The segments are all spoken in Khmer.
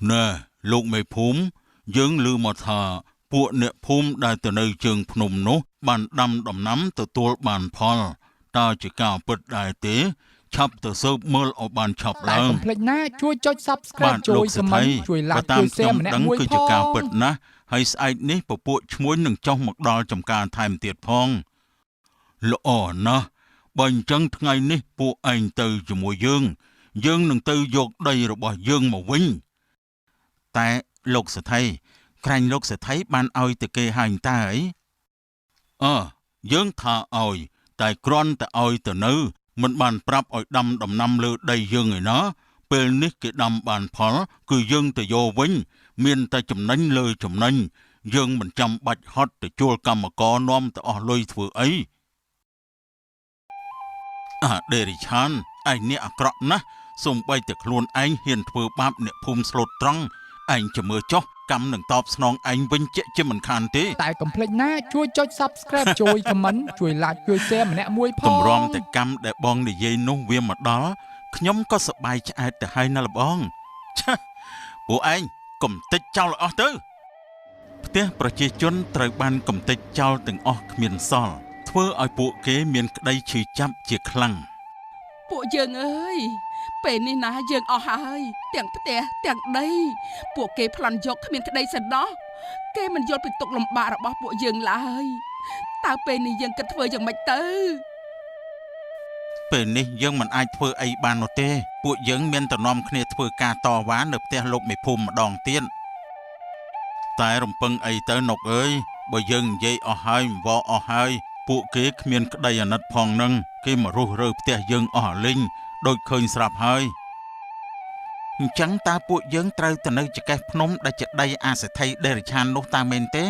ណែលោកមេភូមិយើងឮមកថាពួកអ្នកភូមិដែលទៅនៅជើងភ្នំនោះបានដាំដំណាំទទួលបានផលតើជាការពិតដែរទេឆាប់ទៅស៊ើបមើលឲ្យបានឆាប់ឡើង កុំភ្លេចណាជួយចុច Subscribe ជួយ Comment ជួយ Like ជួយ Share ម្នាក់មួយផង គឺជាការពិតណាស់ហើយស្អែកនេះពពួកឈ្មួញនឹងចុះមកដល់ចំការថែមទៀតផងល្អណាស់បើអញ្ចឹងថ្ងៃនេះពួកឯងទៅជាមួយយើងនឹងទៅយកដីរបស់យើងមកវិញតែលោកសេដ្ឋីក្រាញ់លោកសេដ្ឋីបានឲ្យទៅគេហាញតើអីយើងថាឲ្យតែគ្រាន់តែឲ្យទៅនៅមិនបានប្រាប់ឲ្យដាំដំណាំលើដីយើងឯណាពេលនេះគេដាំបានផលគឺយើងទៅយកវិញមានតែចំណេញលើចំណេញយើងមិនចាំបាច់ហត់ទៅជួលកម្មករនាំទៅអស់លុយធ្វើអីដេរីឆានឯងនេះអាក្រក់ណាស់សូម្បីតែខ្លួនឯងហ៊ានធ្វើបាបអ្នកភូមិស្លូតត្រង់ឯងจะមើលចុះកម្មនឹងតបស្នងឯងវិញជាមិនខានទេតែកុំភ្លេចណាជួយចុច Subscribe ជួយ Comment ជួយ Like ជួយ Share ម្នាក់មួយផងទម្រាំតែកម្មដែលបងនិយាយនោះវាមកដល់ខ្ញុំក៏សប្បាយឆ្អែតទៅហើយណាស់លបងឆាពួកឯងកុំតិចចោលអស់ទៅផ្ទះប្រជាជនត្រូវបានកំទេចចោលទាំងអស់គ្មានសល់ធ្វើឲ្យពួកគេមានក្តីឈឺចាប់ជាខ្លាំងពួកយើងអើយពេលនេះណាយើងអស់ហើយទាំងផ្ទះទាំងដីពួកគេប្លន់យកគ្មានក្តីសណ្ដោះគេមិនយល់ពីទុក្ខលំបាករបស់ពួកយើងឡើយតើពេលនេះយើងគិតធ្វើយ៉ាងម៉េចទៅពេលនេះយើងមិនអាចធ្វើអីបាននោះទេពួកយើងមានតែនាំគ្នាធ្វើការតវ៉ានៅផ្ទះលោកមេភូមិម្ដងទៀតតែរំពឹងអីទៅនុកអើយបើយើងនិយាយអស់ហើយវល់អស់ហើយពួកគេគ្មានក្តីអាណិតផងនឹងគេមករុះរើផ្ទះយើងអស់លីងដូចឃើញស្រាប់ហើយអញ្ចឹងតើពួកយើងត្រូវទៅនៅចកេះភ្នំដែលជាដីអាសេដ្ឋីដេរិឆាននោះតើមែនទេ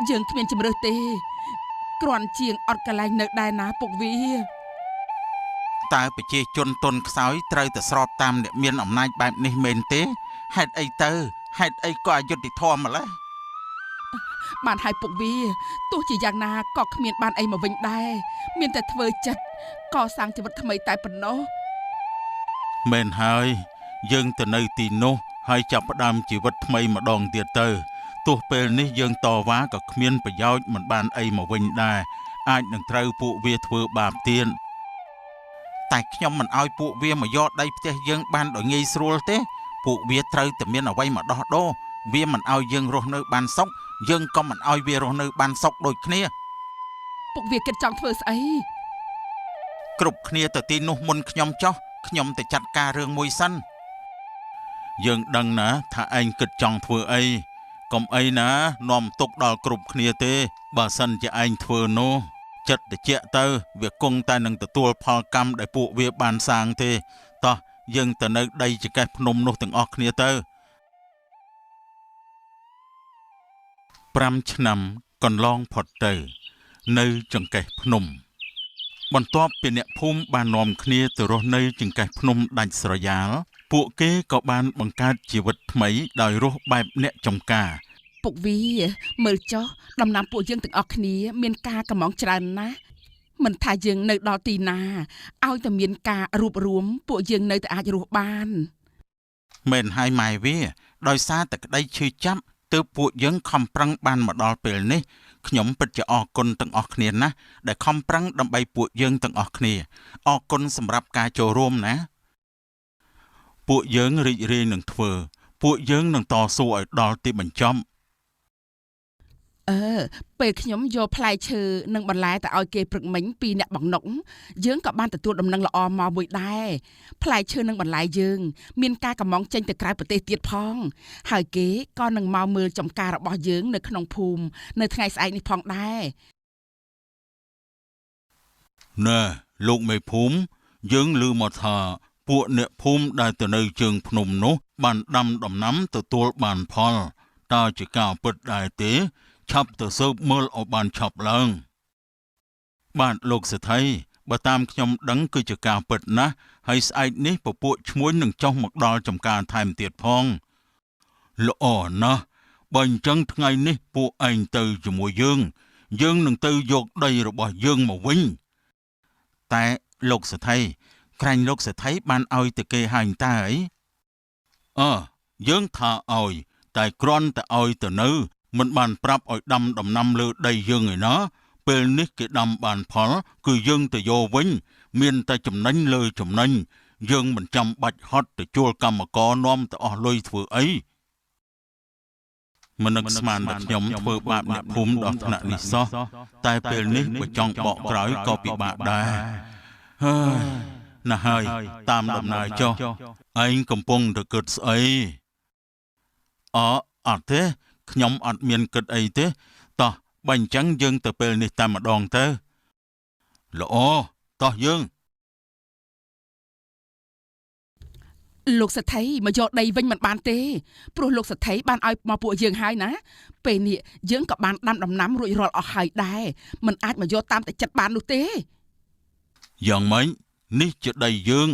យើងគ្មានជំរើសទេគ្រាន់ជាងអត់កន្លែងនៅដែរណាពុកវាតើប្រជាជនទុនខ្សោយត្រូវតែស្របតាមអ្នកមានអំណាចបែបនេះមែនទេហេតុអីទៅហេតុអីក៏អយុត្តិធម៌ម្ល៉េះបានហើយពុកវាទោះជាយ៉ាងណាក៏គ្មានបានអីមកវិញដែរមានតែធ្វើចិត្តកសាងជីវិតថ្មីតែប៉ុណ្ណោះមែនហើយយើងទៅនៅទីនោះហើយចាប់ផ្ដើមជីវិតថ្មីម្ដងទៀតទៅទោះពេលនេះយើងតវ៉ាក៏គ្មានប្រយោជន៍មិនបានអីមកវិញដែរអាចនឹងត្រូវពួកវាធ្វើបាបទៀតតែខ្ញុំមិនអោយពួកវាមកយកដីផ្ទះយើងបានដោយងាយស្រួលទេពួកវាត្រូវតែមានអ្វីមកដោះដូរវាមិនអោយយើងរស់នៅបានសុខយើងក៏មិនអោយវារស់នៅបានសុខដូចគ្នាពួកវាគិតចង់ធ្វើស្អីគ្រប់គ្នាទៅទីនោះមុនខ្ញុំចោះខ្ញុំទៅចាត់ការរឿងមួយសិនយើងដឹងណាថាឯងគិតចង់ធ្វើអីកុំអីណានាំទុកដល់គ្រប់គ្នាទេបើសិនជាឯងធ្វើនោះចិត្តតិចទៅវាគង់តែនឹងទទួលផលកម្មដែលពួកវាបានសាងទេតោះយើងទៅនៅដីចកេះភ្នំនោះទាំងអស់គ្នាទៅ5ឆ្នាំកន្លងផុតទៅនៅចង្កេះភ្នំបន្ទាប់ពីអ្នកភូមិបាននាំគ្នាទៅរស់នៅចង្កេះភ្នំដាច់ស្រយាលពួកគេក៏បានបង្កើតជីវិតថ្មីដោយរស់បែបអ្នកចំការពុកវាមើលចុះដំណាំពួកយើងទាំងអស់គ្នាមានការកំងច្រើនណាស់មិនថាយើងនៅដល់ទីណាឲ្យតែមានការរួបរวมពួកយើងនៅតែអាចរស់បានមែនហើយម៉ែវាដោយសារតែក្តីឈឺចាប់ទើបពួកយើងខំប្រឹងបានមកដល់ពេលនេះខ្ញុំពិតជាអរគុណទាំងអស់គ្នាណាស់ដែលខំប្រឹងដើម្បីពួកយើងទាំងអស់គ្នាអរគុណសម្រាប់ការចូលរួមណាពួកយើងរីករាយនឹងធ្វើពួកយើងនឹងតស៊ូឲ្យដល់ទីបញ្ចប់ពេលខ្ញុំយកផ្លែឈើនិងបន្លែទៅឲ្យគេព្រឹកមិញពីអ្នកបង្នុកយើងក៏បានទទួលដំណឹងល្អមកមួយដែរផ្លែឈើនិងបន្លែយើងមានការកំងចេញទៅក្រៅប្រទេសទៀតផងហើយគេក៏នឹងមកមើលចំការរបស់យើងនៅក្នុងភូមិនៅថ្ងៃស្អែកនេះផងដែរណែលោកមេភូមិយើងឮមកថាពួកអ្នកភូមិដែលទៅនៅជើងភ្នំនោះបានដាំដំណាំទទួលបានផលតើជាការពិតដែរទេឆាប់ទៅស៊ើបមើលឲ្យបានឆាប់ឡើងបាទលោកសេដ្ឋីបើតាមខ្ញុំដឹងគឺជាការពិតណាស់ហើយស្អែកនេះពពួកឈ្មួញនឹងចុះមកដល់ចំការថែមទៀតផងល្អណាស់បើអញ្ចឹងថ្ងៃនេះពួកឯងទៅជាមួយយើងនឹងទៅយកដីរបស់យើងមកវិញតែលោកសេដ្ឋីក្រាញ់លោកសេដ្ឋីបានឲ្យទៅគេហាញតើអី យើងថាឲ្យតែគ្រាន់តែឲ្យទៅនៅមិនបានប្រាប់ឲ្យដាំដំណាំលើដីយើងឯណាពេលនេះគេដាំបានផលគឺយើងទៅយកវិញមានតែចំណេញលើចំណេញយើងមិនចាំបាច់ហត់ទៅជួលកម្មករនាំទៅអស់លុយធ្វើអីមិននឹកស្មានថាខ្ញុំធ្វើបាបអ្នកភូមិដល់ថ្នាក់នេះសោះតែពេលនេះបើចង់បកក្រោយក៏ពិបាកដែរហើយណាស់ហើយតាមដំណើរចុះឯងកំពុងទៅគិតស្អីអត់ទេខ្ញុំអត់មានគិតអីទេតោះបើអញ្ចឹងយើងទៅពេលនេះតែម្ដងទៅល្អតោះយើងលោកសេដ្ឋីមកយកដីវិញមិនបានទេព្រោះលោកសេដ្ឋីបានឲ្យមកពួកយើងហើយណាពេលនេះយើងក៏បានដាំដំណាំរួចរាល់អស់ហើយដែរមិនអាចមកយកតាមតែចិត្តបាននោះទេយ៉ាងម៉េចនេះជាដីយើង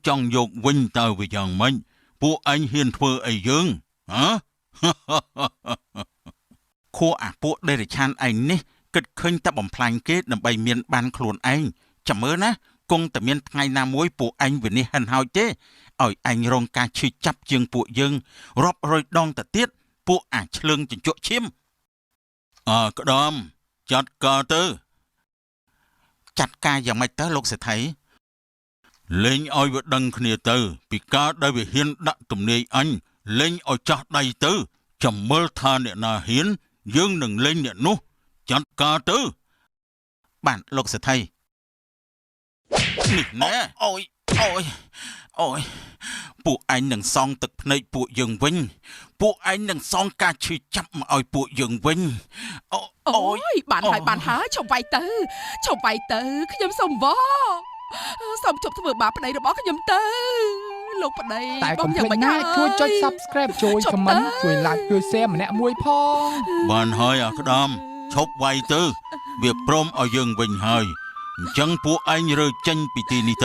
ចង់យកវិញតើវាយ៉ាងម៉េចពួកអញហ៊ានធ្វើអីយើងហ៎ខួអាពួកដេរឆានឯងនេះគិតឃើញតែបំផ្លាញគេដើម្បីមានបានខ្លួនឯងចាំមើលណាគង់តែមានថ្ងៃណាមួយពួកអញវិនិច្ឆ័យហិនហោចទេឲ្យអញរងការឈឺចាប់ជាងពួកយើងរាប់រយដងទៅទៀតពួកអាឆ្លើងជញ្ជក់ឈាមក្តំចាត់ការទៅចាត់ការយ៉ាងម៉េចទៅលោកសេដ្ឋីលេងឲ្យវាដឹងគ្នាទៅពីការដែលវាហ៊ានដាក់ទំនាយអញលេងឲ្យចាស់ដៃទៅចាំមើលថាអ្នកណាហ៊ានយើងនឹងលេងអ្នកនោះចាត់ការទៅបានលោកសេដ្ឋីនេះណែអូយពួកឯងនឹងសងទឹកភ្នែកពួកយើងវិញពួកឯងនឹងសងការឈឺចាប់មកឲ្យពួកយើងវិញអូយបានហើយឈប់វាយទៅខ្ញុំសុំវសូមជប់ធ្វើបាបប្តីរបស់ខ្ញុំទៅលោកប្តីតែកុំភ្លេចណាជួយចុច Subscribe ជួយ Comment ជួយ Like ជួយ Share ម្នាក់មួយផងបានហើយក្តំឈប់វាយទៅវាព្រមឲ្យយើងវិញហើយអញ្ចឹងពួកឯងរើចេញពីទីនេះ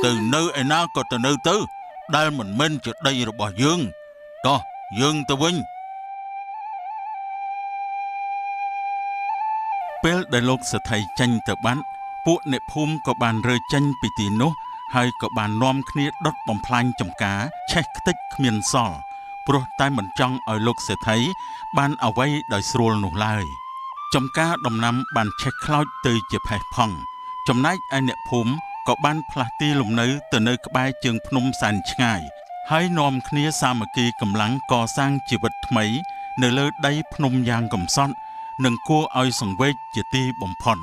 ទៅនៅឯណាក៏ទៅនៅទៅដែលមិនមែនជាដីរបស់យើងតោះយើងទៅវិញពេលដែលលោកសេដ្ឋីចេញទៅបាត់ពួកអ្នកភូមិក៏បានរើចេញពីទីនោះហើយក៏បាននាំគ្នាដុតបំផ្លាញចំការឆេះខ្ទេចគ្មានសល់ព្រោះតែមិនចង់ឲ្យលោកសេដ្ឋីបានអ្វីដោយស្រួលនោះឡើយចំការដំណាំបានឆេះខ្លោចទៅជាផេះផង់ចំណែកឯអ្នកភូមិក៏បានផ្លាស់ទីលំនៅទៅនៅក្បែរជើងភ្នំសែនឆ្ងាយហើយនាំគ្នាសាមគ្គីកម្លាំងកសាងជីវិតថ្មីនៅលើដីភ្នំយ៉ាងកំសត់និងគួរឲ្យសង្វេគជាទីបំផុត